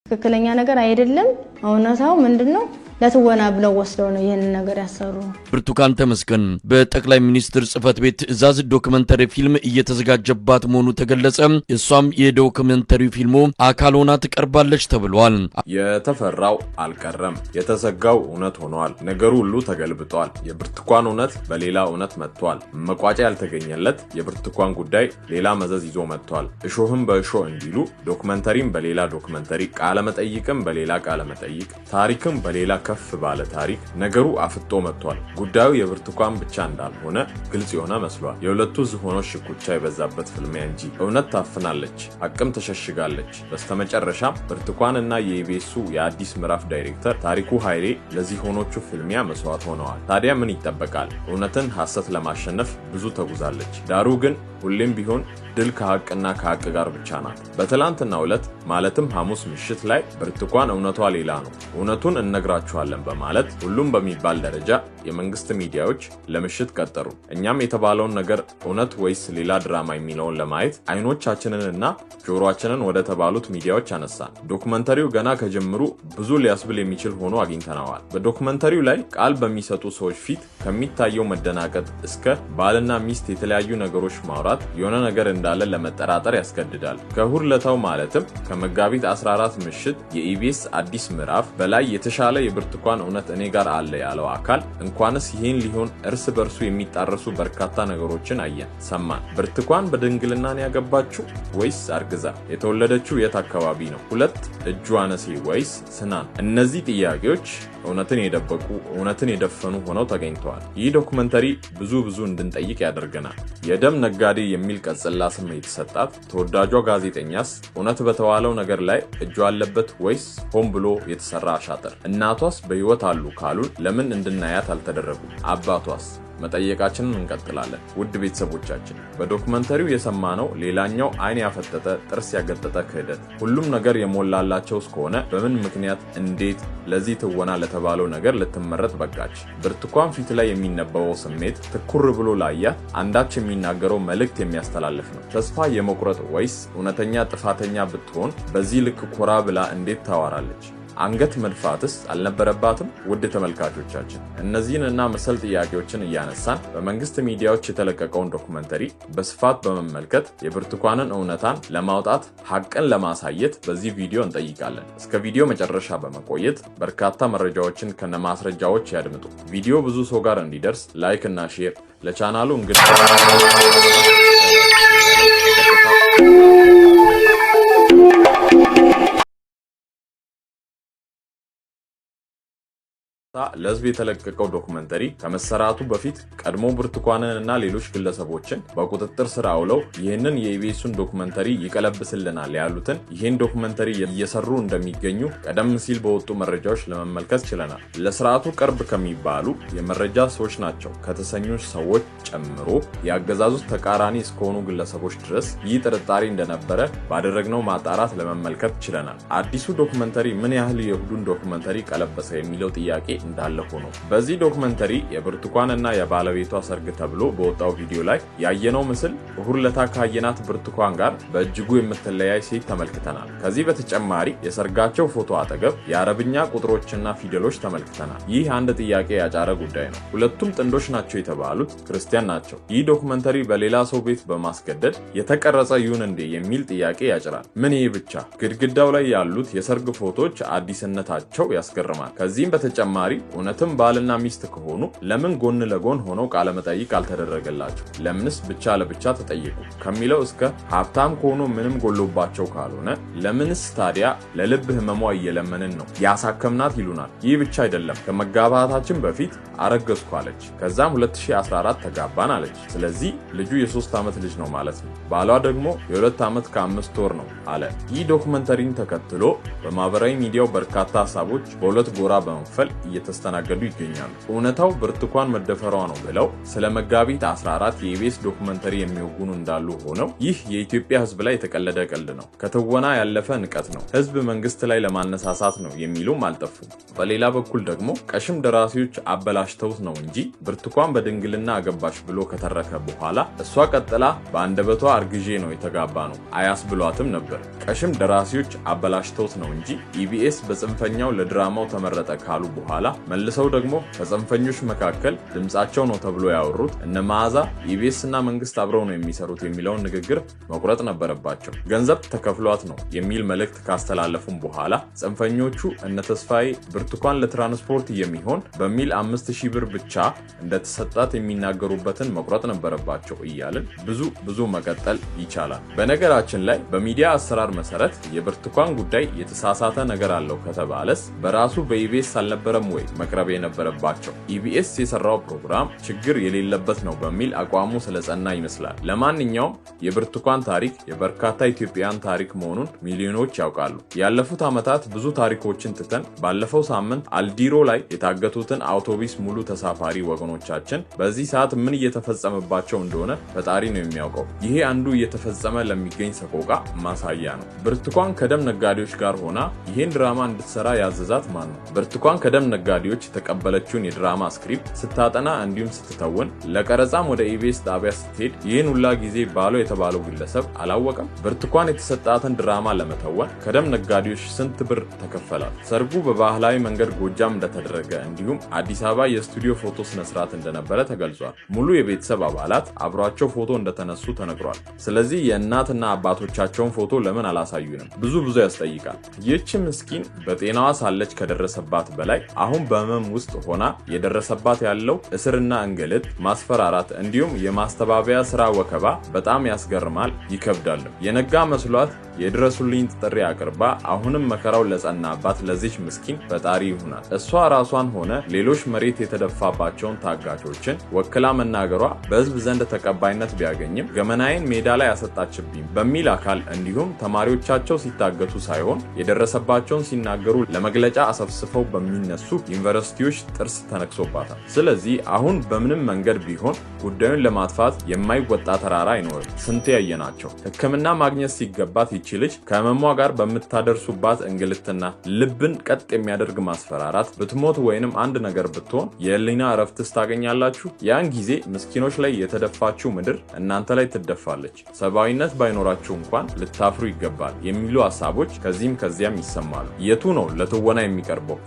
ትክክለኛ ነገር አይደለም እውነታው ምንድነው ለትወና ብለው ወስደው ነው ይሄን ነገር ያሰሩ ብርቱካን ተመስገን በጠቅላይ ሚኒስትር ጽፈት ቤት ትዕዛዝ ዶክመንተሪ ፊልም እየተዘጋጀባት መሆኑ ተገለጸ እሷም የዶክመንተሪ ፊልሙ አካል ሆና ተቀርባለች ተብሏል የተፈራው አልቀረም የተሰጋው እውነት ሆኗል ነገሩ ሁሉ ተገልብጧል የብርቱካን እውነት በሌላ እውነት መጥቷል መቋጫ ያልተገኘለት የብርቱካን ጉዳይ ሌላ መዘዝ ይዞ መጥቷል እሾህም በእሾ እንዲሉ ዶክመንተሪም በሌላ ዶክመንተሪ ቃለ መጠይቅም በሌላ ቃለ መጠይቅ ታሪክም በሌላ ከፍ ባለ ታሪክ ነገሩ አፍጦ መጥቷል ጉዳዩ የብርቱካን ብቻ እንዳልሆነ ግልጽ የሆነ መስሏል የሁለቱ ዝሆኖች ሽኩቻ የበዛበት ፍልሚያ እንጂ እውነት ታፍናለች አቅም ተሸሽጋለች በስተመጨረሻ ብርቱካንና የኢቢኤሱ የአዲስ ምዕራፍ ዳይሬክተር ታሪኩ ኃይሌ ለዝሆኖቹ ፍልሚያ መስዋዕት ሆነዋል ታዲያ ምን ይጠበቃል እውነትን ሐሰት ለማሸነፍ ብዙ ተጉዛለች ዳሩ ግን ሁሌም ቢሆን ድል ከሐቅና ከሐቅ ጋር ብቻ ናት በትላንትናው ዕለት ማለትም ሐሙስ ምሽት ላይ ብርቱካን እውነቷ ሌላ ነው እውነቱን እነግራችኋለን በማለት ሁሉም በሚባል ደረጃ የመንግስት ሚዲያዎች ለምሽት ቀጠሩ እኛም የተባለውን ነገር እውነት ወይስ ሌላ ድራማ የሚለውን ለማየት አይኖቻችንንና ጆሮአችንን ወደ ተባሉት ሚዲያዎች አነሳን ዶክመንተሪው ገና ከጀምሩ ብዙ ሊያስብል የሚችል ሆኖ አግኝተናል በዶክመንተሪው ላይ ቃል በሚሰጡ ሰዎች ፊት ከሚታየው መደናቀጥ እስከ ባልና ሚስት የተለያዩ ነገሮች ማውራት የሆነ ነገር እንዳለ ለመጠራጠር ያስገድዳል ከሁለታው ማለትም ከመጋቢት 14 ምሽት የኢቢኤስ አዲስ ምዕራፍ በላይ የተሻለ የብርቱካን እውነት እኔ ጋር አለ ያለው አካል እንኳንስ ይሄን ሊሆን እርስ በርሱ የሚጣረሱ በርካታ ነገሮችን አየን ሰማን ብርቱካን በድንግልናን ያገባችው ወይስ አርግዛ የተወለደችው የት አካባቢ ነው ሁለት እጁ አነሴ ወይስ ስናን እነዚህ ጥያቄዎች እውነትን የደበቁ እውነትን የደፈኑ ሆነው ተገኝተዋል ይህ ዶክመንተሪ ብዙ እንድንጠይቅ ያደርገናል የደም ነጋዴ የሚል ቀጽላ ስም የተሰጣት ተወዳጇ ጋዜጠኛስ እውነት በተዋለው ነገር ላይ እጁ አለበት ወይስ ሆን ብሎ የተሰራ አሻጥር እናቷስ በህይወት አሉ ካሉን ለምን እንድናያት አልተደረጉም አባቷስ መጠየቃችንን እንቀጥላለን ውድ ቤተሰቦቻችን በዶክመንተሪው የሰማነው ሌላኛው አይን ያፈጠጠ ጥርስ ያገጠጠ ክህደት ሁሉም ነገር የሞላላቸው እስከሆነ በምን ምክንያት እንዴት ለዚህ ትወና ለተባለው ነገር ልትመረጥ በቃች ብርቱካን ፊት ላይ የሚነበበው ስሜት ትኩር ብሎ ላያ አንዳች የሚናገረው መልእክት የሚያስተላልፍ ነው ተስፋ የመቁረጥ ወይስ እውነተኛ ጥፋተኛ ብትሆን በዚህ ልክ ኮራ ብላ እንዴት ታዋራለች አንገት መድፋትስ አልነበረባትም ውድ ተመልካቾቻችን እነዚህንና መሰል ጥያቄዎችን እያነሳን በመንግስት ሚዲያዎች የተለቀቀውን ዶክመንተሪ በስፋት በመመልከት የብርቱካንን እውነታን ለማውጣት ሐቅን ለማሳየት በዚህ ቪዲዮ እንጠይቃለን እስከ ቪዲዮ መጨረሻ በመቆየት በርካታ መረጃዎችን ከነማስረጃዎች ያድምጡ ቪዲዮ ብዙ ሰው ጋር እንዲደርስ ላይክ እና ሼር ለቻናሉ እንግዲህ ለህዝብ የተለቀቀው ዶክመንተሪ ከመሰራቱ በፊት ቀድሞ ብርቱካንንና ሌሎች ግለሰቦችን በቁጥጥር ስር አውለው ይህንን የኢቢኤሱን ዶክመንተሪ ይቀለብስልናል ያሉትን ይህን ዶክመንተሪ እየሰሩ እንደሚገኙ ቀደም ሲል በወጡ መረጃዎች ለመመልከት ችለናል ለስርዓቱ ቅርብ ከሚባሉ የመረጃ ሰዎች ናቸው ከተሰኙ ሰዎች ጨምሮ ያገዛዙ ተቃራኒ እስከሆኑ ግለሰቦች ድረስ ይህ ጥርጣሬ እንደነበረ ባደረግነው ማጣራት ለመመልከት ችለናል አዲሱ ዶክመንተሪ ምን ያህል የሁሉን ዶክመንተሪ ቀለበሰ የሚለው ጥያቄ እንዳለ ሆኖ በዚህ ዶክመንተሪ የብርቱካንና የባለቤቷ ሰርግ ተብሎ በወጣው ቪዲዮ ላይ ያየነው ምስል ሁርለታ ካየናት ብርቱካን ጋር በእጅጉ የምትለያይ ሴት ተመልክተናል ከዚህ በተጨማሪ የሰርጋቸው ፎቶ አጠገብ የአረብኛ ቁጥሮችና ፊደሎች ተመልክተናል ይህ አንድ ጥያቄ ያጫረ ጉዳይ ነው ሁለቱም ጥንዶች ናቸው የተባሉት ክርስቲያን ናቸው ይህ ዶክመንተሪ በሌላ ሰው ቤት በማስገደድ የተቀረጸ ይሁን እንዴ የሚል ጥያቄ ያጭራል ምን ይህ ብቻ ግድግዳው ላይ ያሉት የሰርግ ፎቶዎች አዲስነታቸው ያስገርማል ከዚህም በተጨማሪ እውነትም ባልና ሚስት ከሆኑ ለምን ጎን ለጎን ሆነው ቃለ መጠይቅ አልተደረገላቸው ለምንስ ብቻ ለብቻ ተጠየቁ ከሚለው እስከ ሀብታም ከሆኑ ምንም ጎሎባቸው ካልሆነ ለምንስ ታዲያ ለልብ ህመሟ እየለመንን ነው ያሳከምናት ይሉናል ይህ ብቻ አይደለም ከመጋባታችን በፊት አረገዝኩ አለች ከዛም 2014 ተጋባን አለች ስለዚህ ልጁ የ3 ዓመት ልጅ ነው ማለት ነው ባሏ ደግሞ የ2 ዓመት ከ5 ወር ነው አለ ይህ ዶክመንተሪን ተከትሎ በማህበራዊ ሚዲያው በርካታ ሐሳቦች በሁለት ጎራ በመክፈል እየተስተናገዱ ይገኛሉ። እውነታው ብርቱካን መደፈሯ ነው ብለው ስለ መጋቢት 14 የኢቢኤስ ዶክመንተሪ የሚወጉኑ እንዳሉ ሆነው ይህ የኢትዮጵያ ሕዝብ ላይ የተቀለደ ቀልድ ነው፣ ከትወና ያለፈ ንቀት ነው፣ ሕዝብ መንግስት ላይ ለማነሳሳት ነው የሚሉም አልጠፉም። በሌላ በኩል ደግሞ ቀሽም ደራሲዎች አበላሽተውት ነው እንጂ ብርቱካን በድንግልና አገባሽ ብሎ ከተረከ በኋላ እሷ ቀጥላ በአንደበቷ አርግዤ ነው የተጋባ ነው አያስብሏትም ነበር። ቀሽም ደራሲዎች አበላሽተውት ነው እንጂ ኢቢኤስ በጽንፈኛው ለድራማው ተመረጠ ካሉ በኋላ መልሰው ደግሞ ከጽንፈኞች መካከል ድምጻቸው ነው ተብሎ ያወሩት እነ መዓዛ ኢቢኤስ እና መንግስት አብረው ነው የሚሰሩት የሚለውን ንግግር መቁረጥ ነበረባቸው። ገንዘብ ተከፍሏት ነው የሚል መልእክት ካስተላለፉም በኋላ ጽንፈኞቹ እነ ተስፋዬ ብርቱካን ለትራንስፖርት የሚሆን በሚል 5000 ብር ብቻ እንደተሰጣት የሚናገሩበትን መቁረጥ ነበረባቸው እያልን ብዙ መቀጠል ይቻላል። በነገራችን ላይ በሚዲያ አሰራር መሰረት የብርቱካን ጉዳይ የተሳሳተ ነገር አለው ከተባለስ በራሱ በኢቢኤስ አልነበረም ወይ መቅረብ የነበረባቸው? ኢቢኤስ የሰራው ፕሮግራም ችግር የሌለበት ነው በሚል አቋሙ ስለጸና ይመስላል። ለማንኛውም የብርቱካን ታሪክ የበርካታ ኢትዮጵያውያን ታሪክ መሆኑን ሚሊዮኖች ያውቃሉ። ያለፉት ዓመታት ብዙ ታሪኮችን ትተን ባለፈው ሳምንት አልዲሮ ላይ የታገቱትን አውቶቡስ ሙሉ ተሳፋሪ ወገኖቻችን በዚህ ሰዓት ምን እየተፈጸመባቸው እንደሆነ ፈጣሪ ነው የሚያውቀው። ይሄ አንዱ እየተፈጸመ ለሚገኝ ሰቆቃ ማሳያ ነው። ብርቱካን ከደም ነጋዴዎች ጋር ሆና ይሄን ድራማ እንድትሰራ ያዘዛት ማን ነው? ብርቱካን ከደም ነጋዴዎች የተቀበለችውን የድራማ ስክሪፕት ስታጠና እንዲሁም ስትተውን ለቀረጻም ወደ ኢቢኤስ ጣቢያ ስትሄድ ይህን ሁላ ጊዜ ባለው የተባለው ግለሰብ አላወቀም? ብርቱካን የተሰጣትን ድራማ ለመተወን ከደም ነጋዴዎች ስንት ብር ተከፈላል? ሰርጉ በባህላዊ መንገድ ጎጃም እንደተደረገ እንዲሁም አዲስ አበባ የስቱዲዮ ፎቶ ስነስርዓት እንደነበረ ተገልጿል። ሙሉ የቤተሰብ አባላት አብሯቸው ፎቶ እንደተነሱ ተነግሯል። ስለዚህ የእናትና አባቶቻቸውን ፎቶ ለምን አላሳዩንም? ብዙ ያስጠይቃል። ይህች ምስኪን በጤናዋ ሳለች ከደረሰባት በላይ አሁን በህመም ውስጥ ሆና የደረሰባት ያለው እስርና እንግልት፣ ማስፈራራት እንዲሁም የማስተባበያ ስራ ወከባ በጣም ያስገርማል፣ ይከብዳል። የነጋ መስሏት የድረሱልኝ ጥሪ አቅርባ አሁንም መከራው ለጸናባት ለዚች ምስኪን ፈጣሪ ይሁናል። እሷ ራሷን ሆነ ሌሎች መሬት የተደፋባቸውን ታጋቾችን ወክላ መናገሯ በህዝብ ዘንድ ተቀባይነት ቢያገኝም ገመናዬን ሜዳ ላይ ያሰጣችብኝ በሚል አካል እንዲሁም ተማሪዎቻቸው ሲታገቱ ሳይሆን የደረሰባቸውን ሲናገሩ ለመግለጫ አሰፍስፈው በሚነሱ ዩኒቨርሲቲዎች ጥርስ ተነክሶባታል። ስለዚህ አሁን በምንም መንገድ ቢሆን ጉዳዩን ለማጥፋት የማይወጣ ተራራ አይኖርም። ስንቴ ያየናቸው። ሕክምና ማግኘት ሲገባት ይቺ ልጅ ከህመሟ ጋር በምታደርሱባት እንግልትና ልብን ቀጥ የሚያደርግ ማስፈራራት ብትሞት ወይንም አንድ ነገር ብትሆን የህሊና እረፍትስ ታገኛላችሁ? ያን ጊዜ ምስኪኖች ላይ የተደፋችው ምድር እናንተ ላይ ትደፋለች። ሰብአዊነት ባይኖራችሁ እንኳን ልታፍሩ ይገባል የሚሉ ሀሳቦች ከዚህም ከዚያም ይሰማሉ። የቱ ነው ለትወና የሚቀርበው?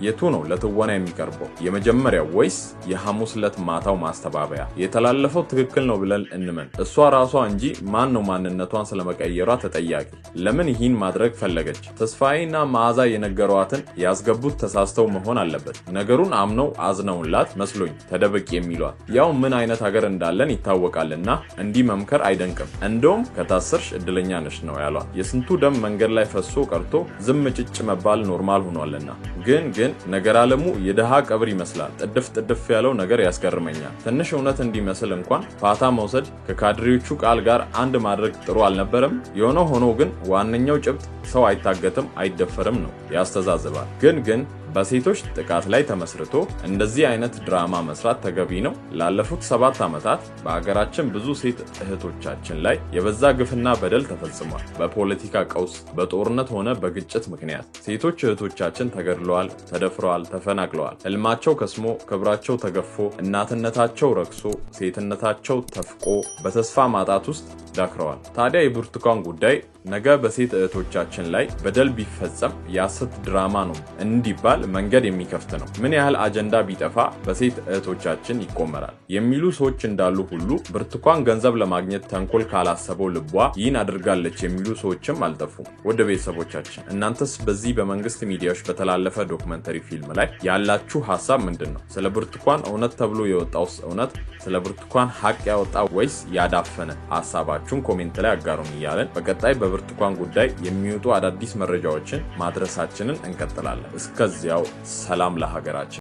የመጀመሪያው ወይስ የሐሙስ ዕለት ማታው ማስተባበያ? የተላለፈው ትክክል ነው ብለን እንመን። እሷ ራሷ እንጂ ማን ነው ማንነቷን ስለመቀየሯ ተጠያቂ? ለምን ይህን ማድረግ ፈለገች? ተስፋዬና መዓዛ የነገሯትን ያስገቡት ተሳስተው መሆን አለበት። ነገሩን አምነው አዝነውላት መስሎኝ ተደበቂ የሚሏት ያው ምን አይነት ሀገር እንዳለን ይታወቃልና እንዲህ መምከር አይደንቅም። እንደውም ከታሰርሽ እድለኛ ነሽ ነው ያሏት። የስንቱ ደም መንገድ ላይ ፈሶ ቀርቶ ዝም ጭጭ መባል ኖርማል ሆኗልና። ግን ነገር አለሙ የደሃ ቀብር ይመስላል። ጥድፍ ያለው ነገር ያስገርመኛል። ትንሽ እውነት እንዲመስል እንኳን ፋታ መውሰድ ከካድሬዎቹ ቃል ጋር አንድ ማድረግ ጥሩ አልነበረም? የሆነ ሆኖ ግን ዋነኛው ጭብጥ ሰው አይታገትም አይደፈርም ነው ያስተዛዝባል። ግን በሴቶች ጥቃት ላይ ተመስርቶ እንደዚህ አይነት ድራማ መስራት ተገቢ ነው? ላለፉት 7 ዓመታት በሀገራችን ብዙ ሴት እህቶቻችን ላይ የበዛ ግፍና በደል ተፈጽሟል። በፖለቲካ ቀውስ፣ በጦርነት ሆነ በግጭት ምክንያት ሴቶች እህቶቻችን ተገድለዋል፣ ተደፍረዋል፣ ተፈናቅለዋል። ህልማቸው ከስሞ፣ ክብራቸው ተገፎ፣ እናትነታቸው ረክሶ፣ ሴትነታቸው ተፍቆ በተስፋ ማጣት ውስጥ ዳክረዋል። ታዲያ የብርቱካን ጉዳይ ነገ በሴት እህቶቻችን ላይ በደል ቢፈጸም የሐሰት ድራማ ነው እንዲባል መንገድ የሚከፍት ነው። ምን ያህል አጀንዳ ቢጠፋ በሴት እህቶቻችን ይቆመራል የሚሉ ሰዎች እንዳሉ ሁሉ ብርቱካን ገንዘብ ለማግኘት ተንኮል ካላሰበው ልቧ ይህን አድርጋለች የሚሉ ሰዎችም አልጠፉም። ወደ ቤተሰቦቻችን እናንተስ በዚህ በመንግስት ሚዲያዎች በተላለፈ ዶክመንተሪ ፊልም ላይ ያላችሁ ሀሳብ ምንድን ነው? ስለ ብርቱካን እውነት ተብሎ የወጣውስ እውነት ስለ ብርቱካን ሀቅ ያወጣ ወይስ ያዳፈነ? ሀሳባችሁን ኮሜንት ላይ አጋሩን እያለን በቀጣይ በብርቱካን ጉዳይ የሚወጡ አዳዲስ መረጃዎችን ማድረሳችንን እንቀጥላለን። እስከዚያው ሰላም ለሀገራችን።